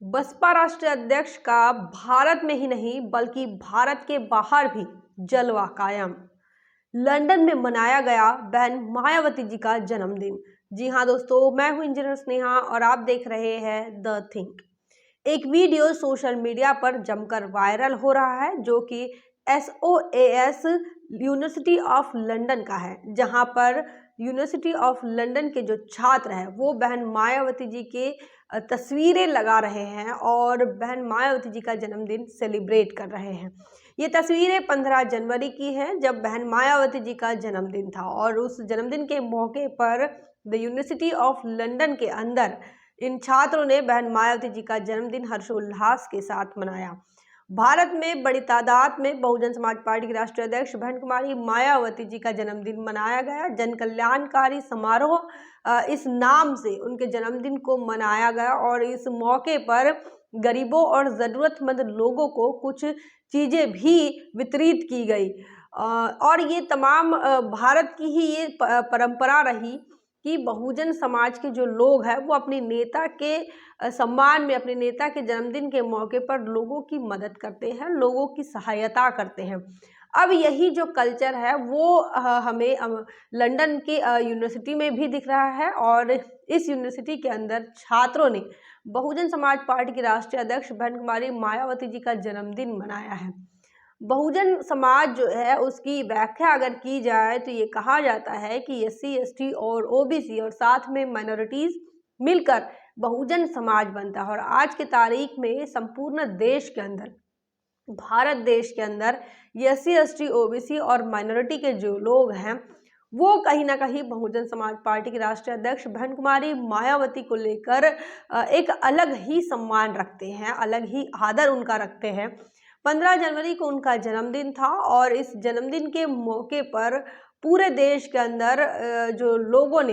बसपा राष्ट्रीय अध्यक्ष का भारत में ही नहीं बल्कि भारत के बाहर भी जलवा कायम। लंदन में मनाया गया बहन मायावती जी का जन्मदिन। जी हाँ दोस्तों, मैं हूं इंजीनियर स्नेहा और आप देख रहे हैं द थिंक। एक वीडियो सोशल मीडिया पर जमकर वायरल हो रहा है जो कि SOAS यूनिवर्सिटी ऑफ लंदन का है, जहां पर यूनिवर्सिटी ऑफ लंदन के जो छात्र हैं वो बहन मायावती जी के तस्वीरें लगा रहे हैं और बहन मायावती जी का जन्मदिन सेलिब्रेट कर रहे हैं। ये तस्वीरें 15 जनवरी की हैं, जब बहन मायावती जी का जन्मदिन था और उस जन्मदिन के मौके पर द यूनिवर्सिटी ऑफ लंदन के अंदर इन छात्रों ने बहन मायावती जी का जन्मदिन हर्षोल्लास के साथ मनाया। भारत में बड़ी तादाद में बहुजन समाज पार्टी की राष्ट्रीय अध्यक्ष बहन कुमारी मायावती जी का जन्मदिन मनाया गया। जन कल्याणकारी समारोह इस नाम से उनके जन्मदिन को मनाया गया और इस मौके पर गरीबों और ज़रूरतमंद लोगों को कुछ चीज़ें भी वितरित की गई। और ये तमाम भारत की ही ये परंपरा रही कि बहुजन समाज के जो लोग हैं वो अपने नेता के सम्मान में, अपने नेता के जन्मदिन के मौके पर लोगों की मदद करते हैं, लोगों की सहायता करते हैं। अब यही जो कल्चर है वो हमें लंदन के यूनिवर्सिटी में भी दिख रहा है और इस यूनिवर्सिटी के अंदर छात्रों ने बहुजन समाज पार्टी की राष्ट्रीय अध्यक्ष बहन कुमारी मायावती जी का जन्मदिन मनाया है। बहुजन समाज जो है उसकी व्याख्या अगर की जाए तो ये कहा जाता है कि SC ST और OBC और साथ में माइनॉरिटीज़ मिलकर बहुजन समाज बनता है। और आज की तारीख में संपूर्ण देश के अंदर, भारत देश के अंदर SC ST OBC और माइनॉरिटी के जो लोग हैं वो कहीं ना कहीं बहुजन समाज पार्टी की राष्ट्रीय अध्यक्ष बहन कुमारी मायावती को लेकर एक अलग ही सम्मान रखते हैं, अलग ही आदर उनका रखते हैं। 15 जनवरी को उनका जन्मदिन था और इस जन्मदिन के मौके पर पूरे देश के अंदर जो लोगों ने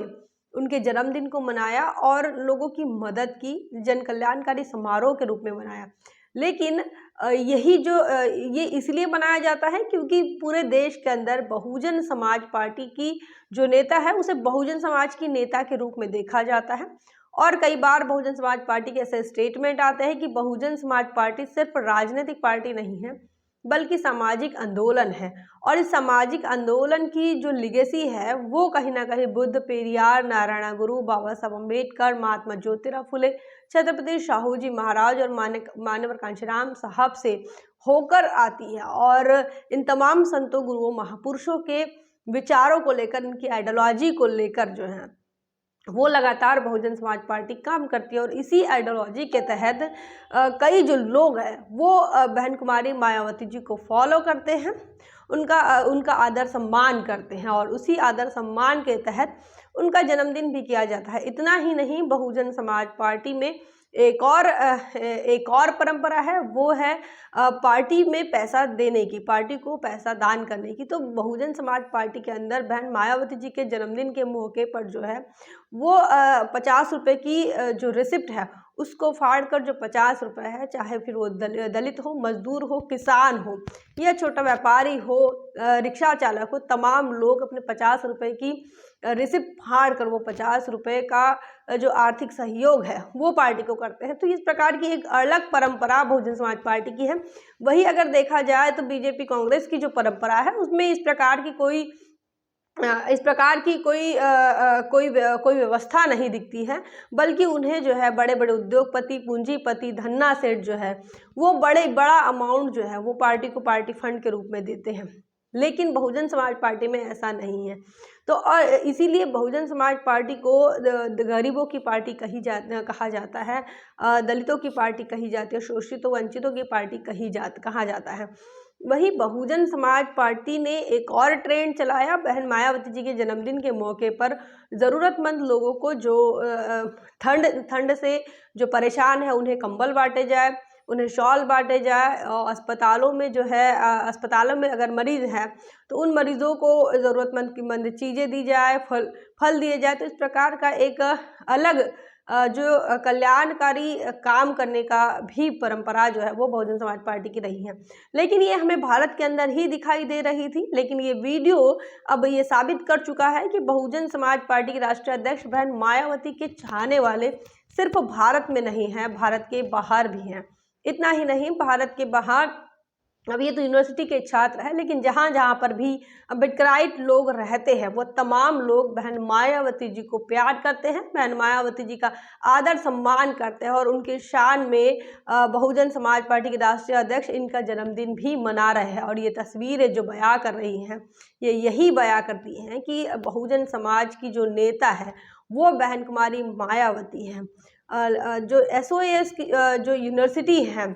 उनके जन्मदिन को मनाया और लोगों की मदद की, जन कल्याणकारी समारोह के रूप में मनाया। लेकिन यही जो ये इसलिए मनाया जाता है क्योंकि पूरे देश के अंदर बहुजन समाज पार्टी की जो नेता है उसे बहुजन समाज की नेता के रूप में देखा जाता है। और कई बार बहुजन समाज पार्टी के ऐसे स्टेटमेंट आते हैं कि बहुजन समाज पार्टी सिर्फ राजनीतिक पार्टी नहीं है बल्कि सामाजिक आंदोलन है। और इस सामाजिक आंदोलन की जो लिगेसी है वो कहीं ना कहीं बुद्ध, पेरियार, नारायण गुरु, बाबा साहब अम्बेडकर, महात्मा ज्योतिराव फुले, छत्रपति शाहू जी महाराज और मानव कांशीराम साहब से होकर आती है। और इन तमाम संतों, गुरुओं, महापुरुषों के विचारों को लेकर, इनकी आइडियोलॉजी को लेकर जो है वो लगातार बहुजन समाज पार्टी काम करती है। और इसी आइडियोलॉजी के तहत कई जो लोग हैं वो बहन कुमारी मायावती जी को फॉलो करते हैं, उनका आदर सम्मान करते हैं और उसी आदर सम्मान के तहत उनका जन्मदिन भी किया जाता है। इतना ही नहीं, बहुजन समाज पार्टी में एक और परंपरा है, वो है पार्टी में पैसा देने की, पार्टी को पैसा दान करने की। तो बहुजन समाज पार्टी के अंदर बहन मायावती जी के जन्मदिन के मौके पर जो है वो 50 रुपये की जो रिसिप्ट है उसको फाड़ कर जो 50 रुपये है, चाहे फिर वो दलित हो, मजदूर हो, किसान हो या छोटा व्यापारी हो, रिक्शा चालक हो, तमाम लोग अपने 50 रुपये की रिसिप्ट फाड़ कर वो 50 रुपये का जो आर्थिक सहयोग है वो पार्टी को करते हैं। तो इस प्रकार की एक अलग परंपरा बहुजन समाज पार्टी की है। वही अगर देखा जाए तो BJP कांग्रेस की जो परंपरा है उसमें इस प्रकार की कोई व्यवस्था नहीं दिखती है, बल्कि उन्हें जो है बड़े बड़े उद्योगपति, पूंजीपति, धन्ना सेठ जो है वो बड़ा अमाउंट जो है वो पार्टी को पार्टी फंड के रूप में देते हैं। लेकिन बहुजन समाज पार्टी में ऐसा नहीं है। तो और इसीलिए बहुजन समाज पार्टी को गरीबों की पार्टी कहा जाता है, दलितों की पार्टी कही जाती है, शोषितों वंचितों की पार्टी कहा जाता है। वही बहुजन समाज पार्टी ने एक और ट्रेंड चलाया बहन मायावती जी के जन्मदिन के मौके पर। ज़रूरतमंद लोगों को जो ठंड से जो परेशान है उन्हें कंबल बांटे जाए, उन्हें शॉल बांटे जाए। और अस्पतालों में जो है अस्पतालों में अगर मरीज़ है तो उन मरीज़ों को ज़रूरतमंद चीज़ें दी जाए, फल दिए जाए। तो इस प्रकार का एक अलग जो कल्याणकारी काम करने का भी परंपरा जो है वो बहुजन समाज पार्टी की रही है। लेकिन ये हमें भारत के अंदर ही दिखाई दे रही थी। लेकिन ये वीडियो अब ये साबित कर चुका है कि बहुजन समाज पार्टी की राष्ट्रीय अध्यक्ष बहन मायावती के चाहने वाले सिर्फ भारत में नहीं है, भारत के बाहर भी हैं। इतना ही नहीं, भारत के बाहर अब ये तो यूनिवर्सिटी के छात्र हैं, लेकिन जहाँ जहाँ पर भी अम्बेडकराइट लोग रहते हैं वो तमाम लोग बहन मायावती जी को प्यार करते हैं, बहन मायावती जी का आदर सम्मान करते हैं और उनके शान में बहुजन समाज पार्टी के राष्ट्रीय अध्यक्ष इनका जन्मदिन भी मना रहे हैं। और ये तस्वीरें जो बयां कर रही हैं ये यही बयां करती हैं कि बहुजन समाज की जो नेता है वो बहन कुमारी मायावती हैं। जो SOAS की जो यूनिवर्सिटी है,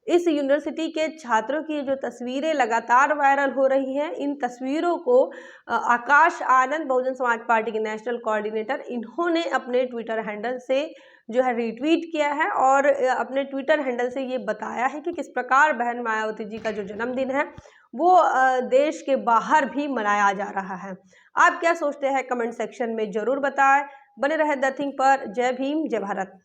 इस यूनिवर्सिटी के छात्रों की जो तस्वीरें लगातार वायरल हो रही हैं, इन तस्वीरों को आकाश आनंद बहुजन समाज पार्टी के नेशनल कोऑर्डिनेटर इन्होंने अपने ट्विटर हैंडल से जो है रीट्वीट किया है और अपने ट्विटर हैंडल से ये बताया है कि किस प्रकार बहन मायावती जी का जो जन्मदिन है वो देश के बाहर भी मनाया जा रहा है। आप क्या सोचते हैं कमेंट सेक्शन में ज़रूर बताएं। बने रहे द थिंग पर। जय भीम, जय भारत।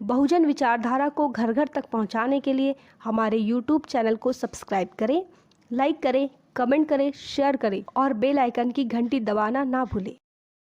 बहुजन विचारधारा को घर घर तक पहुंचाने के लिए हमारे YouTube चैनल को सब्सक्राइब करें, लाइक करें, कमेंट करें, शेयर करें और बेल आइकन की घंटी दबाना ना भूलें।